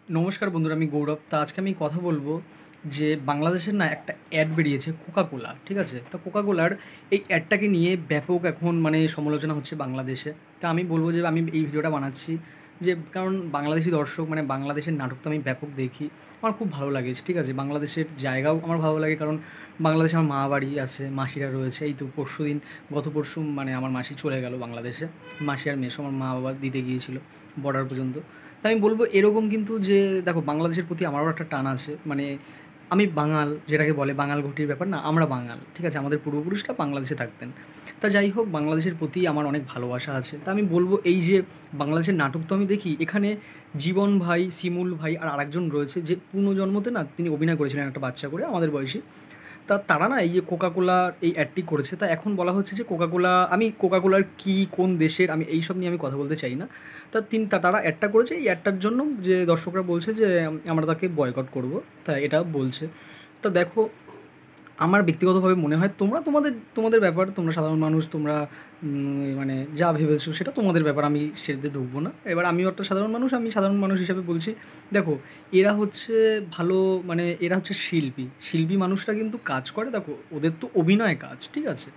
নমস্কার বন্ধুরা, আমি গৌরব। তা আজকে আমি কথা বলবো যে বাংলাদেশের না একটা অ্যাড বেরিয়েছে কোকা কোলা, ঠিক আছে? তো কোকা কোলার এই অ্যাডটাকে নিয়ে ব্যাপক এখন মানে সমালোচনা হচ্ছে বাংলাদেশে। তা আমি বলবো যে আমি এই ভিডিওটা বানাচ্ছি যে কারণ বাংলাদেশি দর্শক মানে বাংলাদেশের নাটক তো আমি ব্যাপক দেখি, আমার খুব ভালো লাগে, ঠিক আছে? বাংলাদেশের জায়গাও আমার ভালো লাগে, কারণ বাংলাদেশে আমার মা বাড়ি আছে, মাসিরা রয়েছে। এই তো পরশু দিন, গত পরশু মানে আমার মাসি চলে গেল বাংলাদেশে। মাসি আর মেসো আমার মা বাবা দিতে গিয়েছিল বর্ডার পর্যন্ত। তাই আমি বলবো এরকম কিন্তু যে দেখো বাংলাদেশের প্রতি আমারও একটা টান আছে, মানে আমি বাঙাল, যেটাকে বলে বাঙাল ঘটির ব্যাপার না, আমরা বাঙাল, ঠিক আছে? আমাদের পূর্বপুরুষরা বাংলাদেশে থাকতেন। তা যাই হোক, বাংলাদেশের প্রতি আমার অনেক ভালোবাসা আছে। তা আমি বলবো এই যে বাংলাদেশের নাটক তো আমি দেখি, এখানে জীবন ভাই, শিমুল ভাই আর আরেকজন রয়েছে যে পুনর্জন্মতে না তিনি অভিনয় করেছিলেন একটা বাচ্চা করে আমাদের বয়সী। তা তারা না এই যে কোকাকোলার এই অ্যাডটি করেছে, তা এখন বলা হচ্ছে যে কোকাকোলা, আমি কোকাকোলার কী কোন দেশের আমি এইসব নিয়ে আমি কথা বলতে চাই না। তারা অ্যাডটা করেছে, এই অ্যাডটার জন্য যে দর্শকরা বলছে যে আমরা তাকে বয়কট করব, তা এটা বলছে। তা দেখো, আমার ব্যক্তিগতভাবে মনে হয় তোমরা তোমাদের তোমাদের ব্যাপার, তোমরা সাধারণ মানুষ, তোমরা মানে যা ভেবেছো সেটা তোমাদের ব্যাপার, আমি সেটাতে ঢুকবো না। এবার আমিও একটা সাধারণ মানুষ, আমি সাধারণ মানুষ হিসাবে বলছি। দেখো, এরা হচ্ছে ভালো, মানে এরা হচ্ছে শিল্পী শিল্পী মানুষরা কিন্তু কাজ করে, দেখো ওদের তো অভিনয় কাজ, ঠিক আছে?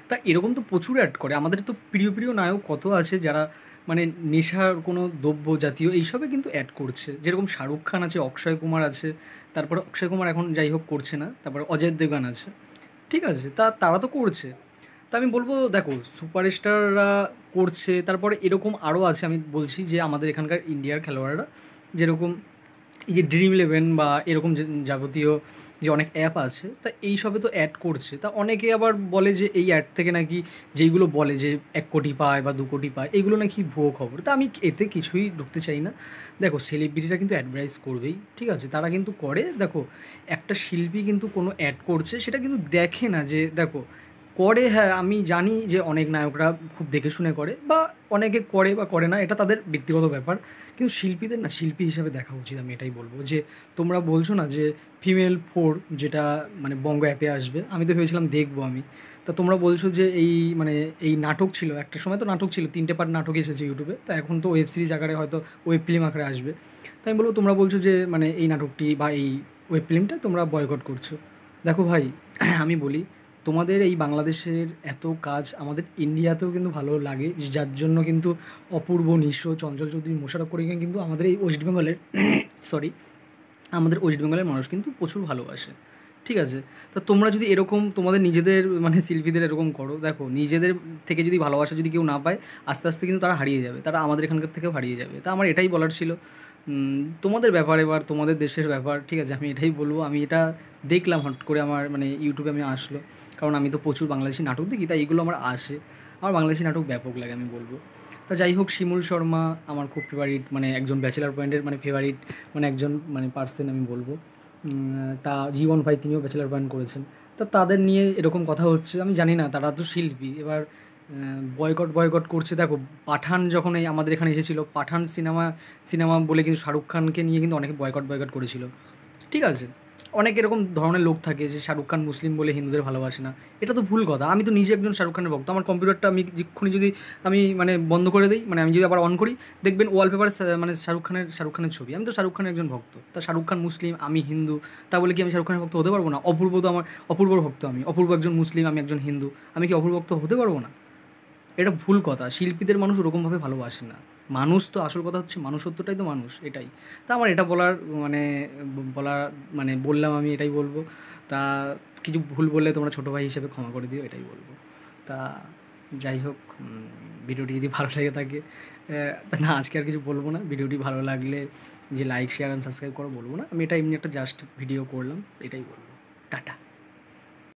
তা এরকম তো প্রচুর অ্যাড করে, আমাদের তো প্রিয় প্রিয় নায়ক কত আছে যারা মানে নেশার কোনো দ্রব্য জাতীয় এইসবে কিন্তু অ্যাড করছে, যেরকম শাহরুখ খান আছে, অক্ষয় কুমার আছে, তারপরে অক্ষয় কুমার এখন যাই হোক করছে না, তারপরে অজয় দেবগান আছে, ঠিক আছে? তা তারা তো করছে। তা আমি বলবো দেখো, সুপারস্টাররা করছে, তারপরে এরকম আরও আছে। আমি বলছি যে আমাদের এখানকার ইন্ডিয়ার খেলোয়াড়রা, যেরকম এই যে ড্রিম ইলেভেন বা এরকম যে যাবতীয় যে অনেক অ্যাপ আছে, তা এই সবে তো অ্যাড করছে। তা অনেকে আবার বলে যে এই অ্যাড থেকে নাকি, যেইগুলো বলে যে 1 কোটি পায় বা 2 কোটি পায়, এগুলো নাকি ভুয়ো খবর। তা আমি এতে কিছুই ঢুকতে চাই না। দেখো, সেলিব্রিটিরা কিন্তু অ্যাডভার্টাইজ করবেই, ঠিক আছে? তারা কিন্তু করে। দেখো, একটা শিল্পী কিন্তু কোনো অ্যাড করছে সেটা কিন্তু দেখে না যে, দেখো করে, হ্যাঁ আমি জানি যে অনেক নায়করা খুব দেখে শুনে করে, বা অনেকে করে বা করে না, এটা তাদের ব্যক্তিগত ব্যাপার। কিন্তু শিল্পীদের না শিল্পী হিসাবে দেখা উচিত, আমি এটাই বলবো। যে তোমরা বলছো না যে ফিমেল 4 যেটা মানে বঙ্গ অ্যাপে আসবে, আমি তো ভেবেছিলাম দেখবো আমি। তা তোমরা বলছো যে এই মানে এই নাটক ছিল, একটা সময় তো নাটক ছিল, 3টে পার্ট নাটক এসেছে ইউটিউবে, তা এখন তো ওয়েব সিরিজ আকারে, হয়তো ওয়েব ফিল্ম আকারে আসবে। তাই আমি বলবো, তোমরা বলছো যে মানে এই নাটকটি বা এই ওয়েব ফিল্মটা তোমরা বয়কট করছো। দেখো ভাই, আমি বলি, তোমাদের এই বাংলাদেশের এত কাজ আমাদের ইন্ডিয়াতেও কিন্তু ভালো লাগে, যার জন্য কিন্তু অপূর্ব নিঃস্ব, চঞ্চল চৌধুরী, মোশাররফ করিমকে কিন্তু আমাদের এই ওয়েস্ট বেঙ্গলের সরি, আমাদের ওয়েস্ট বেঙ্গলের মানুষ কিন্তু প্রচুর ভালোবাসে, ঠিক আছে? তা তোমরা যদি এরকম তোমাদের নিজেদের মানে শিল্পীদের এরকম করো, দেখো নিজেদের থেকে যদি ভালোবাসা যদি কেউ না পায়, আস্তে আস্তে কিন্তু তারা হারিয়ে যাবে, তারা আমাদের এখানকার থেকেও হারিয়ে যাবে। তা আমার এটাই বলার ছিল। তোমাদের ব্যাপার, এবার তোমাদের দেশের ব্যাপার, ঠিক আছে? আমি এটাই বলবো। আমি এটা দেখলাম হট করে, আমার মানে ইউটিউবে আমি আসলো, কারণ আমি তো প্রচুর বাংলাদেশি নাটক দেখি, তাই এগুলো আমার আসে। আমার বাংলাদেশি নাটক ব্যাপক লাগে, আমি বলবো। তা যাই হোক, শিমুল শর্মা আমার খুব ফেভারিট, মানে একজন ব্যাচেলার পয়েন্টের মানে ফেভারিট, মানে একজন মানে পার্সন আমি বলবো। তা জীবন ভাই, তিনিও ব্যাচেলার পয়েন্ট করেছেন। তা তাদের নিয়ে এরকম কথা হচ্ছে, আমি জানি না, তারা তো শিল্পী। এবার বয়কট বয়কট করছে। দেখো, পাঠান যখন এই আমাদের এখানে এসেছিলো, পাঠান সিনেমা সিনেমা বলে কিন্তু শাহরুখ খানকে নিয়ে কিন্তু অনেকে বয়কট বয়কট করেছিল, ঠিক আছে? অনেক এরকম ধরনের লোক থাকে যে শাহরুখ খান মুসলিম বলে হিন্দুদের ভালোবাসে না, এটা তো ভুল কথা। আমি তো নিজে একজন শাহরুখ খানের ভক্ত। আমার কম্পিউটারটা আমি যখনই যদি আমি মানে বন্ধ করে দিই, মানে আমি যদি আবার অন করি, দেখবেন ওয়ালপেপারে মানে শাহরুখ খানের ছবি। আমি তো শাহরুখ খানের একজন ভক্ত। তা শাহরুখ খান মুসলিম, আমি হিন্দু, তা বলে কি আমি শাহরুখ খানের ভক্ত হতে পারবো না? অপূর্ব তো আমার অপূর্বর ভক্ত, আমি অপূর্ব একজন মুসলিম, আমি একজন হিন্দু, আমি কি অপূর্ব ভক্ত হতে পারবো না? এটা ভুল কথা। শিল্পীদের মানুষ ওরকমভাবে ভালোবাসে না। মানুষ তো আসল কথা হচ্ছে মানুষত্বটাই তো মানুষ, এটাই। তা আমার এটা বলার মানে বলার মানে বললাম, আমি এটাই বলবো। তা কিছু ভুল বললে তোমরা ছোটো ভাই হিসেবে ক্ষমা করে দিও, এটাই বলবো। তা যাই হোক, ভিডিওটি যদি ভালো লেগে থাকে, তা না আজকে আর কিছু বলবো না। ভিডিওটি ভালো লাগলে যে লাইক, শেয়ার অ্যান্ড সাবস্ক্রাইব করো বলবো না, আমি এটা এমনি একটা জাস্ট ভিডিও করলাম, এটাই বলবো। টাটা।